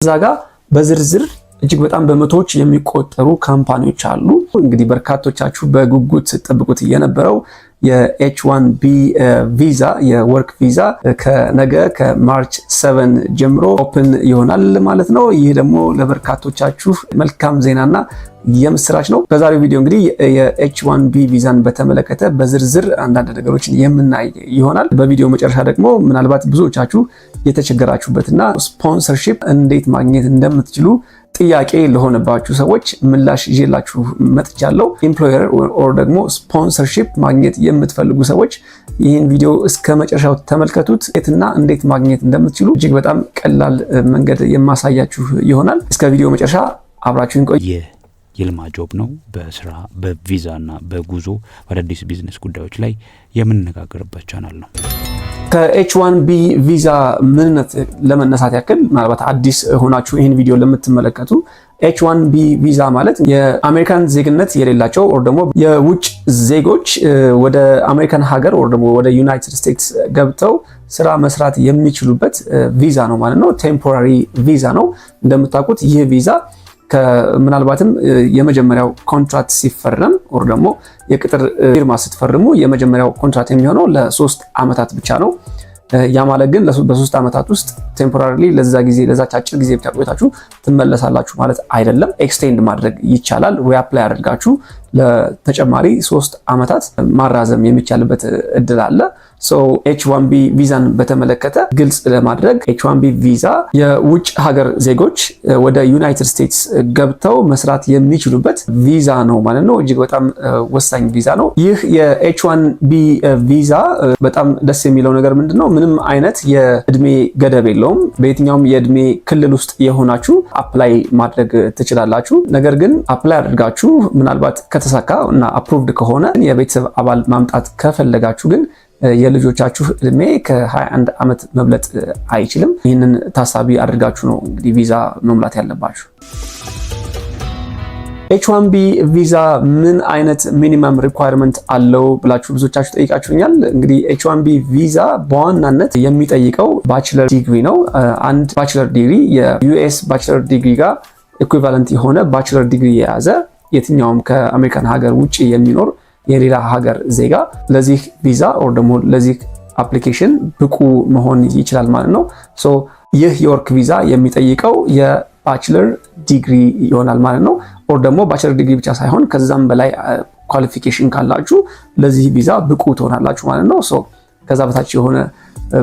ዛጋ በዝርዝር እጅግ በጣም በመቶዎች የሚቆጠሩ ካምፓኒዎች አሉ። እንግዲህ በርካቶቻችሁ በጉጉት ተጠብቁት የነበረው የኤች1ቢ ቪዛ የወርክ ቪዛ ከነገ ከማርች 7 ጀምሮ ኦፕን ይሆናል ማለት ነው። ይህ ደግሞ ለበርካቶቻችሁ መልካም ዜናና የምስራች ነው። በዛሬው ቪዲዮ እንግዲህ የኤች1ቢ ቪዛን በተመለከተ በዝርዝር አንዳንድ ነገሮችን የምናይ ይሆናል። በቪዲዮ መጨረሻ ደግሞ ምናልባት ብዙዎቻችሁ የተቸገራችሁበትና ስፖንሰርሺፕ እንዴት ማግኘት እንደምትችሉ ጥያቄ ለሆነባችሁ ሰዎች ምላሽ ይዤላችሁ መጥቻለሁ። ኤምፕሎየር ኦር ደግሞ ስፖንሰርሺፕ ማግኘት የምትፈልጉ ሰዎች ይህን ቪዲዮ እስከ መጨረሻው ተመልከቱት። የትና እንዴት ማግኘት እንደምትችሉ እጅግ በጣም ቀላል መንገድ የማሳያችሁ ይሆናል። እስከ ቪዲዮ መጨረሻ አብራችሁን ቆዩ። ይልማ ጆብ ነው። በስራ በቪዛ እና በጉዞ በአዳዲስ ቢዝነስ ጉዳዮች ላይ የምንነጋገርበት ቻናል ነው። ከኤች1ቢ ቪዛ ምንነት ለመነሳት ያክል ምናልባት አዲስ ሆናችሁ ይህን ቪዲዮ ለምትመለከቱ ኤች1ቢ ቪዛ ማለት የአሜሪካን ዜግነት የሌላቸው ኦር ደግሞ የውጭ ዜጎች ወደ አሜሪካን ሀገር ኦር ደግሞ ወደ ዩናይትድ ስቴትስ ገብተው ስራ መስራት የሚችሉበት ቪዛ ነው ማለት ነው። ቴምፖራሪ ቪዛ ነው። እንደምታውቁት ይህ ቪዛ ምናልባትም የመጀመሪያው ኮንትራክት ሲፈረም ኦር ደግሞ የቅጥር ፊርማ ስትፈርሙ የመጀመሪያው ኮንትራክት የሚሆነው ለ3 አመታት ብቻ ነው። ያ ማለት ግን በ3 አመታት ውስጥ ቴምፖራሪሊ ለዛች አጭር ጊዜ ብቻ ቆይታችሁ ትመለሳላችሁ ማለት አይደለም። ኤክስቴንድ ማድረግ ይቻላል። ሪአፕላይ አድርጋችሁ ለተጨማሪ 3 አመታት ማራዘም የሚቻልበት እድል አለ። ኤች1ቢ ቪዛን በተመለከተ ግልጽ ለማድረግ ኤች1ቢ ቪዛ የውጭ ሀገር ዜጎች ወደ ዩናይትድ ስቴትስ ገብተው መስራት የሚችሉበት ቪዛ ነው ማለት ነው። እጅግ በጣም ወሳኝ ቪዛ ነው። ይህ የኤች1ቢ ቪዛ በጣም ደስ የሚለው ነገር ምንድነው? ምንም አይነት የእድሜ ገደብ የለውም። በየትኛውም የእድሜ ክልል ውስጥ የሆናችሁ አፕላይ ማድረግ ትችላላችሁ። ነገር ግን አፕላይ አድርጋችሁ ምናልባት ከተሳካ እና አፕሩቭድ ከሆነ የቤተሰብ አባል ማምጣት ከፈለጋችሁ ግን የልጆቻችሁ እድሜ ከ21 ዓመት መብለጥ አይችልም። ይህንን ታሳቢ አድርጋችሁ ነው እንግዲህ ቪዛ መሙላት ያለባችሁ። ኤች1ቢ ቪዛ ምን አይነት ሚኒመም ሪኳየርመንት አለው ብላችሁ ብዙዎቻችሁ ጠይቃችሁኛል። እንግዲህ ኤች1ቢ ቪዛ በዋናነት የሚጠይቀው ባችለር ዲግሪ ነው። አንድ ባችለር ዲግሪ የዩኤስ ባችለር ዲግሪ ጋር ኢኩቫለንት የሆነ ባችለር ዲግሪ የያዘ የትኛውም ከአሜሪካን ሀገር ውጭ የሚኖር የሌላ ሀገር ዜጋ ለዚህ ቪዛ ኦር ደግሞ ለዚህ አፕሊኬሽን ብቁ መሆን ይችላል ማለት ነው። ይህ የወርክ ቪዛ የሚጠይቀው የባችለር ዲግሪ ይሆናል ማለት ነው። ኦር ደግሞ ባችለር ዲግሪ ብቻ ሳይሆን ከዛም በላይ ኳሊፊኬሽን ካላችሁ ለዚህ ቪዛ ብቁ ትሆናላችሁ ማለት ነው። ከዛ በታች የሆነ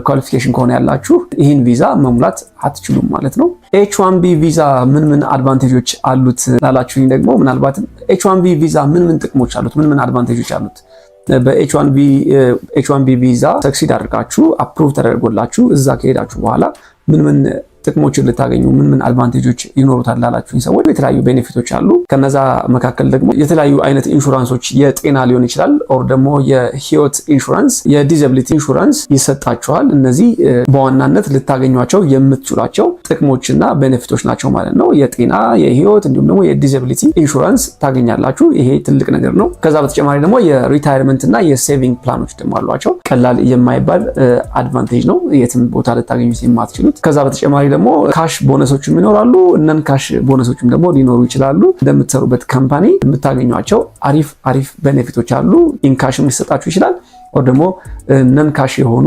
ኳሊፊኬሽን ከሆነ ያላችሁ ይህን ቪዛ መሙላት አትችሉም ማለት ነው። ኤች1ቢ ቪዛ ምን አድቫንቴጆች አሉት ላላችሁኝ ደግሞ ምናልባት ኤች1ቢ ቪዛ ምን ጥቅሞች አሉት፣ ምን አድቫንቴጆች አሉት? በኤች1ቢ ቪዛ ሰክሲድ አድርጋችሁ አፕሩቭ ተደርጎላችሁ እዛ ከሄዳችሁ በኋላ ምን ጥቅሞችን ልታገኙ ምን አድቫንቴጆች ይኖሩታል ላላችሁኝ ሰዎች የተለያዩ ቤኔፊቶች አሉ። ከነዛ መካከል ደግሞ የተለያዩ አይነት ኢንሹራንሶች የጤና ሊሆን ይችላል ኦር ደግሞ የህይወት ኢንሹራንስ፣ የዲዛቢሊቲ ኢንሹራንስ ይሰጣችኋል። እነዚህ በዋናነት ልታገኟቸው የምትችሏቸው ጥቅሞችና ቤኔፊቶች ናቸው ማለት ነው። የጤና የህይወት እንዲሁም ደግሞ የዲዛቢሊቲ ኢንሹራንስ ታገኛላችሁ። ይሄ ትልቅ ነገር ነው። ከዛ በተጨማሪ ደግሞ የሪታየርመንት እና የሴቪንግ ፕላኖች ደግሞ አሏቸው። ቀላል የማይባል አድቫንቴጅ ነው፣ የትም ቦታ ልታገኙት የማትችሉት። ከዛ በተጨማሪ ደግሞ ካሽ ቦነሶችም ይኖራሉ። እነን ካሽ ቦነሶችም ደግሞ ሊኖሩ ይችላሉ። እንደምትሰሩበት ካምፓኒ የምታገኟቸው አሪፍ ቤኔፊቶች አሉ። ኢንካሽም ሊሰጣችሁ ይችላል ኦር ደግሞ ነን ካሽ የሆኑ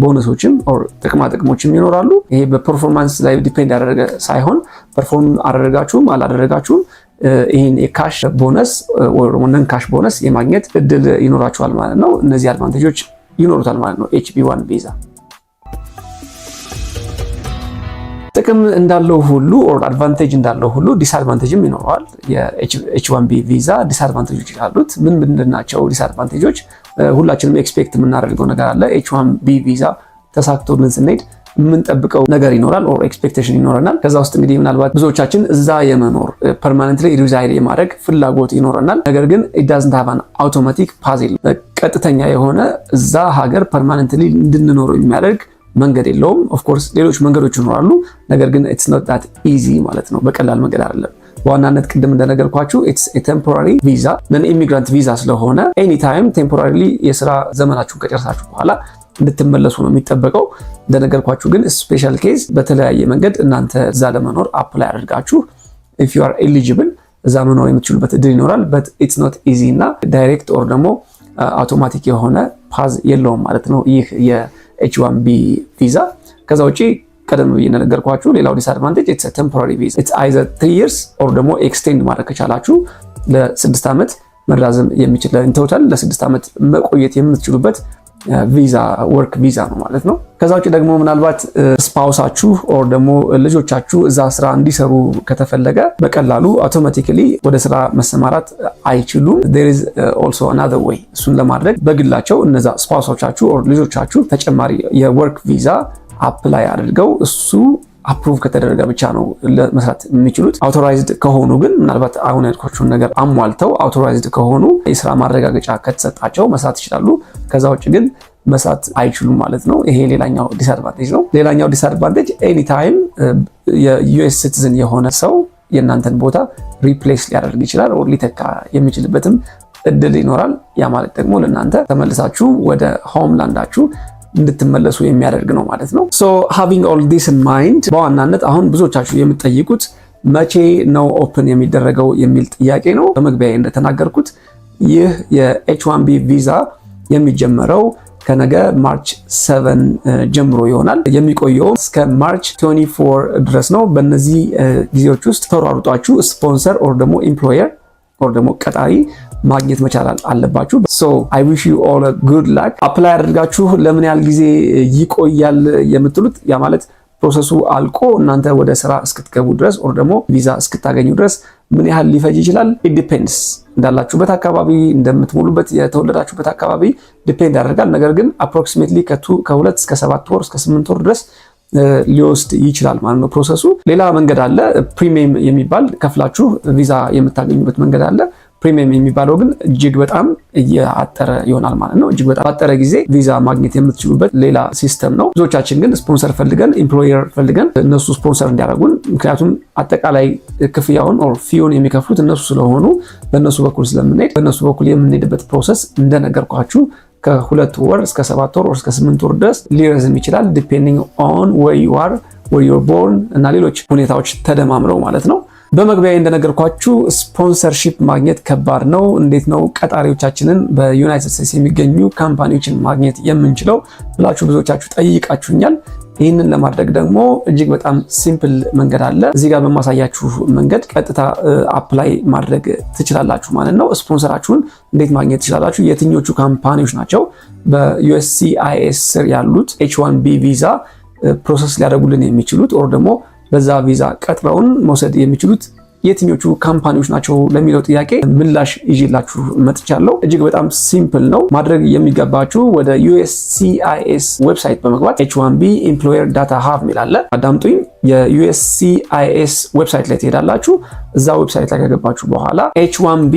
ቦነሶችም ኦር ጥቅሞችም ይኖራሉ። ይሄ በፐርፎርማንስ ላይ ዲፔንድ ያደረገ ሳይሆን ፐርፎርም አደረጋችሁም አላደረጋችሁም ይሄን የካሽ ቦነስ ኦር ነን ካሽ ቦነስ የማግኘት እድል ይኖራችኋል ማለት ነው። እነዚህ አድቫንቴጆች ይኖሩታል ማለት ነው ኤች1ቢ ቪዛ። ጥቅም እንዳለው ሁሉ ኦር አድቫንቴጅ እንዳለው ሁሉ ዲስአድቫንቴጅም ይኖረዋል። የኤች1ቢ ቪዛ ዲስአድቫንቴጆች አሉት። ምንድናቸው ዲስአድቫንቴጆች? ሁላችንም ኤክስፔክት የምናደርገው ነገር አለ። ኤች1ቢ ቪዛ ተሳክቶልን ስንሄድ የምንጠብቀው ነገር ይኖራል ኦር ኤክስፔክቴሽን ይኖረናል። ከዛ ውስጥ እንግዲህ ምናልባት ብዙዎቻችን እዛ የመኖር ፐርማነንትሊ ሪዛይድ የማድረግ ፍላጎት ይኖረናል። ነገር ግን it doesn't have an automatic path፣ ቀጥተኛ የሆነ እዛ ሀገር ፐርማነንትሊ እንድንኖር የሚያደርግ መንገድ የለውም። ኦፍ ኮርስ ሌሎች መንገዶች ይኖራሉ። ነገር ግን it's not that easy ማለት ነው። በቀላል መንገድ አይደለም። በዋናነት ቅድም እንደነገርኳችሁ it's a temporary visa non immigrant visa ስለሆነ ኤኒ ታይም ቴምፖራሪሊ የስራ ዘመናችሁን ከጨረሳችሁ በኋላ እንድትመለሱ ነው የሚጠበቀው። እንደነገርኳችሁ ግን ስፔሻል ኬዝ በተለያየ መንገድ እናንተ እዛ ለመኖር አፕላይ አድርጋችሁ if you are eligible እዛ መኖር የምትችሉበት እድል ይኖራል። but it's not easy እና ዳይሬክት ኦር ደግሞ አውቶማቲክ የሆነ ፓዝ የለውም ማለት ነው ይህ የኤች1ቢ ቪዛ። ከዛ ውጪ ቀደም ብዬ እንደነገርኳችሁ ሌላው ዲስአድቫንቴጅ it's a temporary visa. it's either 3 years or ደግሞ ኤክስቴንድ ማድረግ ከቻላችሁ ለ6 ዓመት መራዘም የሚችል ቶታል ለ6 ዓመት መቆየት የምትችሉበት ቪዛ ወርክ ቪዛ ነው ማለት ነው። ከዛ ውጪ ደግሞ ምናልባት ስፓውሳችሁ ኦር ደግሞ ልጆቻችሁ እዛ ስራ እንዲሰሩ ከተፈለገ በቀላሉ አውቶማቲካሊ ወደ ስራ መሰማራት አይችሉም። there is also another way እሱን ለማድረግ በግላቸው እነዛ ስፓውሶቻችሁ ኦር ልጆቻችሁ ተጨማሪ የወርክ ቪዛ አፕላይ አድርገው እሱ አፕሩቭ ከተደረገ ብቻ ነው ለመስራት የሚችሉት። አውቶራይዝድ ከሆኑ ግን ምናልባት አሁን ያልኳችሁን ነገር አሟልተው አውቶራይዝድ ከሆኑ የስራ ማረጋገጫ ከተሰጣቸው መስራት ይችላሉ። ከዛ ውጭ ግን መስራት አይችሉም ማለት ነው። ይሄ ሌላኛው ዲስአድቫንቴጅ ነው። ሌላኛው ዲስአድቫንቴጅ ኤኒ ታይም የዩኤስ ሲቲዝን የሆነ ሰው የእናንተን ቦታ ሪፕሌስ ሊያደርግ ይችላል ኦር ሊተካ የሚችልበትም እድል ይኖራል። ያ ማለት ደግሞ ለእናንተ ተመልሳችሁ ወደ ሆምላንዳችሁ እንድትመለሱ የሚያደርግ ነው ማለት ነው። so having all this in mind በዋናነት አሁን ብዙዎቻችሁ የምትጠይቁት መቼ ነው ኦፕን የሚደረገው የሚል ጥያቄ ነው። በመግቢያዬ እንደተናገርኩት ይህ የኤች1ቢ ቪዛ የሚጀመረው ከነገ ማርች 7 ጀምሮ ይሆናል። የሚቆየው እስከ ማርች 24 ድረስ ነው። በእነዚህ ጊዜዎች ውስጥ ተሯሩጣችሁ ስፖንሰር ኦር ደግሞ ኤምፕሎየር ኦር ደግሞ ቀጣሪ ማግኘት መቻል አለባችሁ። so I wish you all a good luck። አፕላይ አድርጋችሁ ለምን ያህል ጊዜ ይቆያል የምትሉት ያ ማለት ፕሮሰሱ አልቆ እናንተ ወደ ስራ እስክትገቡ ድረስ ኦር ደግሞ ቪዛ እስክታገኙ ድረስ ምን ያህል ሊፈጅ ይችላል? it depends እንዳላችሁበት አካባቢ እንደምትሞሉበት የተወለዳችሁበት አካባቢ ዲፔንድ ያደርጋል። ነገር ግን approximately ከ2 እስከ 7 ወር እስከ 8 ወር ድረስ ሊወስድ ይችላል ማለት ነው ፕሮሰሱ። ሌላ መንገድ አለ ፕሪሚየም የሚባል ከፍላችሁ ቪዛ የምታገኙበት መንገድ አለ። ፕሪሚየም የሚባለው ግን እጅግ በጣም እያጠረ ይሆናል ማለት ነው። እጅግ በጣም ባጠረ ጊዜ ቪዛ ማግኘት የምትችሉበት ሌላ ሲስተም ነው። ብዙዎቻችን ግን ስፖንሰር ፈልገን ኤምፕሎየር ፈልገን እነሱ ስፖንሰር እንዲያደርጉን፣ ምክንያቱም አጠቃላይ ክፍያውን ኦር ፊውን የሚከፍሉት እነሱ ስለሆኑ በእነሱ በኩል ስለምንሄድ በእነሱ በኩል የምንሄድበት ፕሮሰስ እንደነገርኳችሁ ከ2 ወር እስከ 7 ወር እስከ 8 ወር ድረስ ሊረዝም ይችላል ዲፔንዲንግ ኦን ዌር ዩ አር ዌር ዩ አር ቦርን እና ሌሎች ሁኔታዎች ተደማምረው ማለት ነው። በመግቢያ እንደነገርኳችሁ ስፖንሰርሺፕ ማግኘት ከባድ ነው። እንዴት ነው ቀጣሪዎቻችንን በዩናይትድ ስቴትስ የሚገኙ ካምፓኒዎችን ማግኘት የምንችለው ብላችሁ ብዙዎቻችሁ ጠይቃችሁኛል። ይህንን ለማድረግ ደግሞ እጅግ በጣም ሲምፕል መንገድ አለ። እዚህ ጋር በማሳያችሁ መንገድ ቀጥታ አፕላይ ማድረግ ትችላላችሁ ማለት ነው። ስፖንሰራችሁን እንዴት ማግኘት ትችላላችሁ? የትኞቹ ካምፓኒዎች ናቸው በዩኤስሲአይኤስ ስር ያሉት ኤች1ቢ ቪዛ ፕሮሰስ ሊያደርጉልን የሚችሉት ኦር ደግሞ በዛ ቪዛ ቀጥረውን መውሰድ የሚችሉት የትኞቹ ካምፓኒዎች ናቸው ለሚለው ጥያቄ ምላሽ ይዤላችሁ መጥቻለሁ። እጅግ በጣም ሲምፕል ነው። ማድረግ የሚገባችሁ ወደ USCIS ዌብሳይት በመግባት H1B Employer Data Hub ሚላለ አዳምጡኝ። የUSCIS ዌብሳይት ላይ ትሄዳላችሁ። እዛ ዌብሳይት ላይ ከገባችሁ በኋላ H1B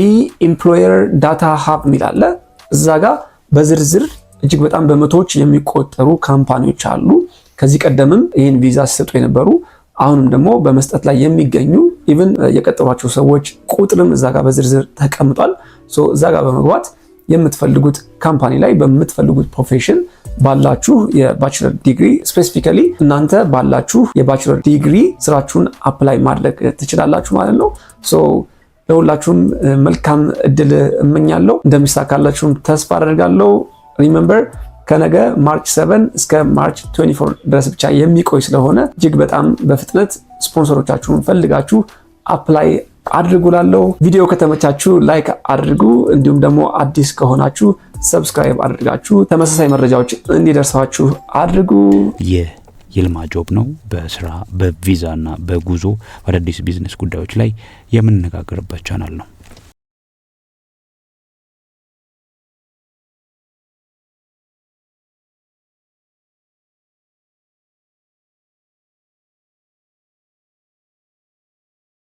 Employer Data Hub ሚላለ እዛ ጋር በዝርዝር እጅግ በጣም በመቶዎች የሚቆጠሩ ካምፓኒዎች አሉ። ከዚህ ቀደምም ይህን ቪዛ ሲሰጡ የነበሩ አሁንም ደግሞ በመስጠት ላይ የሚገኙ ኢቭን የቀጠሯቸው ሰዎች ቁጥርም እዛ ጋር በዝርዝር ተቀምጧል። እዛ ጋር በመግባት የምትፈልጉት ካምፓኒ ላይ በምትፈልጉት ፕሮፌሽን ባላችሁ የባችለር ዲግሪ ስፔሲፊካሊ እናንተ ባላችሁ የባችለር ዲግሪ ስራችሁን አፕላይ ማድረግ ትችላላችሁ ማለት ነው። ለሁላችሁም መልካም እድል እመኛለሁ። እንደሚሳካላችሁም ተስፋ አደርጋለሁ። ሪሜምበር ከነገ ማርች 7 እስከ ማርች 24 ድረስ ብቻ የሚቆይ ስለሆነ እጅግ በጣም በፍጥነት ስፖንሰሮቻችሁን ፈልጋችሁ አፕላይ አድርጉላለሁ። ቪዲዮ ከተመቻችሁ ላይክ አድርጉ። እንዲሁም ደግሞ አዲስ ከሆናችሁ ሰብስክራይብ አድርጋችሁ ተመሳሳይ መረጃዎች እንዲደርሳችሁ አድርጉ። ይህ ይልማ ጆብ ነው። በስራ በቪዛ እና በጉዞ አዳዲስ ቢዝነስ ጉዳዮች ላይ የምንነጋገርበት ቻናል ነው።